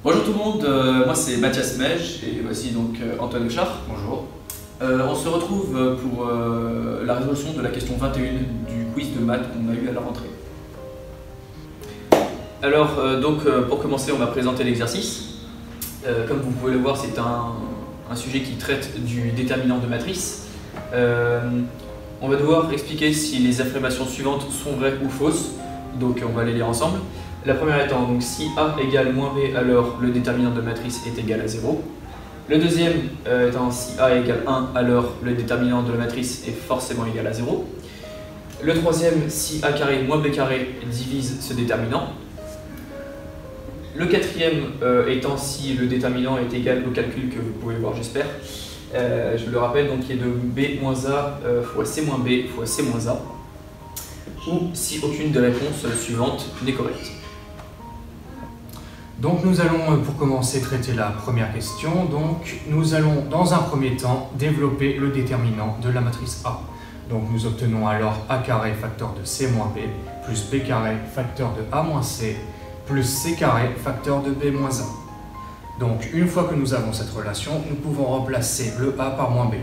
Bonjour tout le monde, moi c'est Mathias Mej et voici donc Antoine Huchard. Bonjour. On se retrouve pour la résolution de la question 21 du quiz de maths qu'on a eu à la rentrée. Alors pour commencer, on va présenter l'exercice. Comme vous pouvez le voir, c'est un sujet qui traite du déterminant de matrice. On va devoir expliquer si les affirmations suivantes sont vraies ou fausses, donc on va les lire ensemble. La première étant, donc, si A égale moins B, alors le déterminant de matrice est égal à 0. Le deuxième étant, si A égale 1, alors le déterminant de la matrice est forcément égal à 0. Le troisième, si A carré moins B carré divise ce déterminant. Le quatrième étant, si le déterminant est égal au calcul que vous pouvez voir, j'espère. Je le rappelle, donc qui est de B moins A fois C moins B fois C moins A. Ou si aucune des réponses suivantes n'est correcte. Donc nous allons pour commencer traiter la première question. Donc nous allons dans un premier temps développer le déterminant de la matrice A. Donc nous obtenons alors A carré facteur de C moins B plus B carré facteur de A moins C plus C carré facteur de B moins A. Donc une fois que nous avons cette relation, nous pouvons remplacer le A par moins B.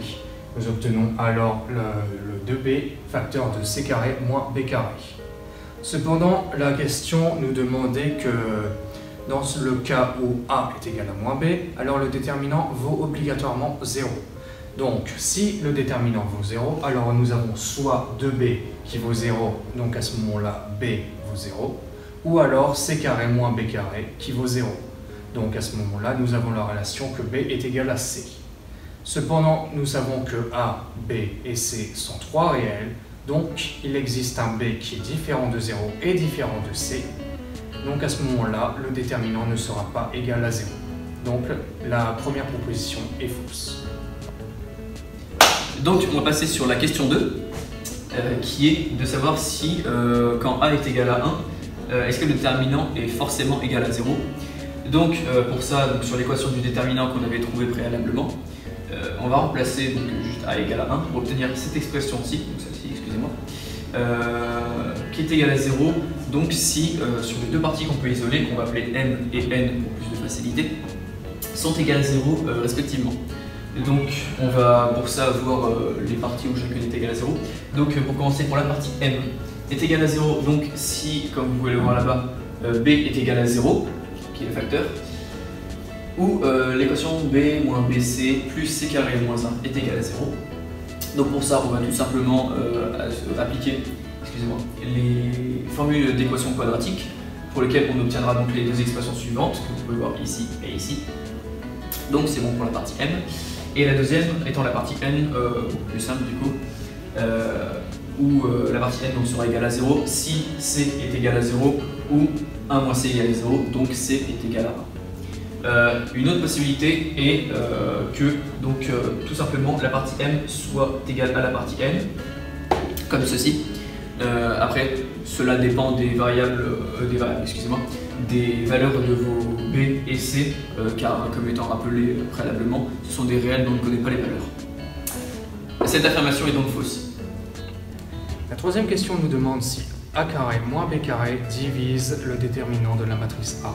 Nous obtenons alors le 2B facteur de C carré moins B carré. Cependant, la question nous demandait que dans le cas où A est égal à moins B, alors le déterminant vaut obligatoirement 0. Donc si le déterminant vaut 0, alors nous avons soit 2B qui vaut 0, donc à ce moment-là B vaut 0, ou alors C carré moins B carré qui vaut 0. Donc à ce moment-là, nous avons la relation que B est égal à C. Cependant, nous savons que A, B et C sont trois réels, donc il existe un B qui est différent de 0 et différent de C. Donc à ce moment-là, le déterminant ne sera pas égal à 0. Donc la première proposition est fausse. Donc on va passer sur la question 2, qui est de savoir si quand A est égal à 1, est-ce que le déterminant est forcément égal à 0. Donc pour ça, sur l'équation du déterminant qu'on avait trouvé préalablement, on va remplacer donc, juste A égale à 1 pour obtenir cette expression-ci, donc celle-ci, excusez-moi, qui est égale à 0, donc si sur les deux parties qu'on peut isoler, qu'on va appeler M et N pour plus de facilité, sont égales à 0 respectivement. Et donc on va pour ça voir les parties où chacune est égale à 0. Donc pour commencer, pour la partie M est égale à 0, donc si, comme vous pouvez le voir là-bas, B est égal à 0, qui est le facteur, ou l'équation B moins BC plus C carré moins 1 est égal à 0. Donc pour ça, on va tout simplement appliquer les formules d'équations quadratiques pour lesquelles on obtiendra donc les deux expressions suivantes que vous pouvez voir ici et ici. Donc c'est bon pour la partie M. Et la deuxième étant la partie N, plus simple du coup, où la partie N donc, sera égale à 0 si C est égal à 0 ou 1 moins C égale à 0, donc C est égal à 1. Une autre possibilité est que donc, tout simplement la partie M soit égale à la partie N, comme ceci. Après, cela dépend des variables, des valeurs de vos B et C, car comme étant rappelé préalablement, ce sont des réels dont on ne connaît pas les valeurs. Cette affirmation est donc fausse. La troisième question nous demande si A carré moins B carré divise le déterminant de la matrice A.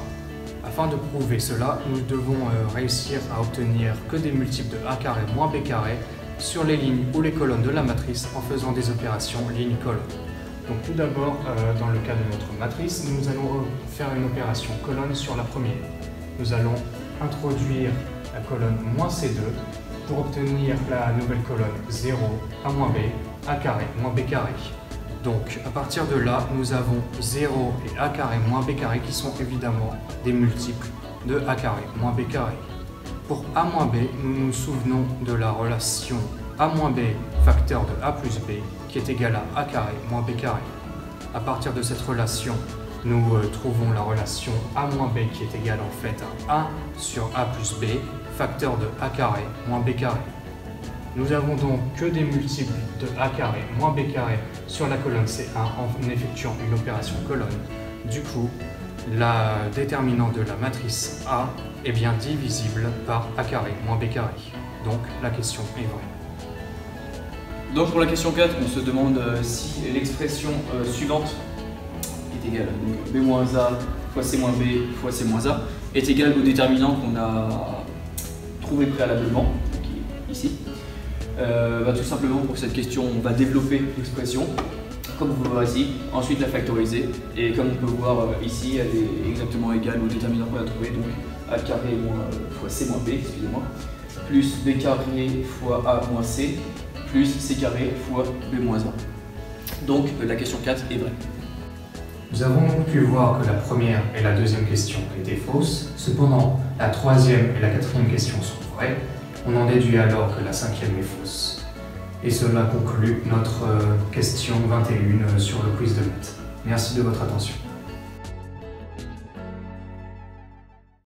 Afin de prouver cela, nous devons réussir à obtenir que des multiples de A carré moins B carré sur les lignes ou les colonnes de la matrice en faisant des opérations ligne-colonne. Donc tout d'abord, dans le cas de notre matrice, nous allons faire une opération colonne sur la première. Nous allons introduire la colonne moins C2 pour obtenir la nouvelle colonne 0, A moins B, A carré moins B carré. Donc à partir de là, nous avons 0 et A carré moins B carré qui sont évidemment des multiples de A carré moins B carré. Pour A moins B, nous nous souvenons de la relation A moins B facteur de A plus B qui est égal à A carré moins B carré. À partir de cette relation, nous trouvons la relation A moins B qui est égale en fait à 1 sur A plus B facteur de A carré moins B carré. Nous avons donc que des multiples de A carré moins B carré sur la colonne C1 en effectuant une opération colonne. Du coup, la déterminante de la matrice A est bien divisible par A carré moins B carré. Donc la question est vraie. Donc pour la question 4, on se demande si l'expression suivante est égale à B moins A fois c moins b fois c moins a est égal au déterminant qu'on a trouvé préalablement, qui est ici. Tout simplement pour cette question, on va développer l'expression, comme vous voyez ici, ensuite la factoriser, et comme on peut voir ici, elle est exactement égale au déterminant qu'on a trouvé, donc a carré fois c moins b, excusez-moi, plus b carré fois a moins c, plus c carré fois b moins a. Donc la question 4 est vraie. Nous avons donc pu voir que la première et la deuxième question étaient fausses, cependant la troisième et la quatrième question sont vraies. On en déduit alors que la cinquième est fausse. Et cela conclut notre question 21 sur le quiz de maths. Merci de votre attention.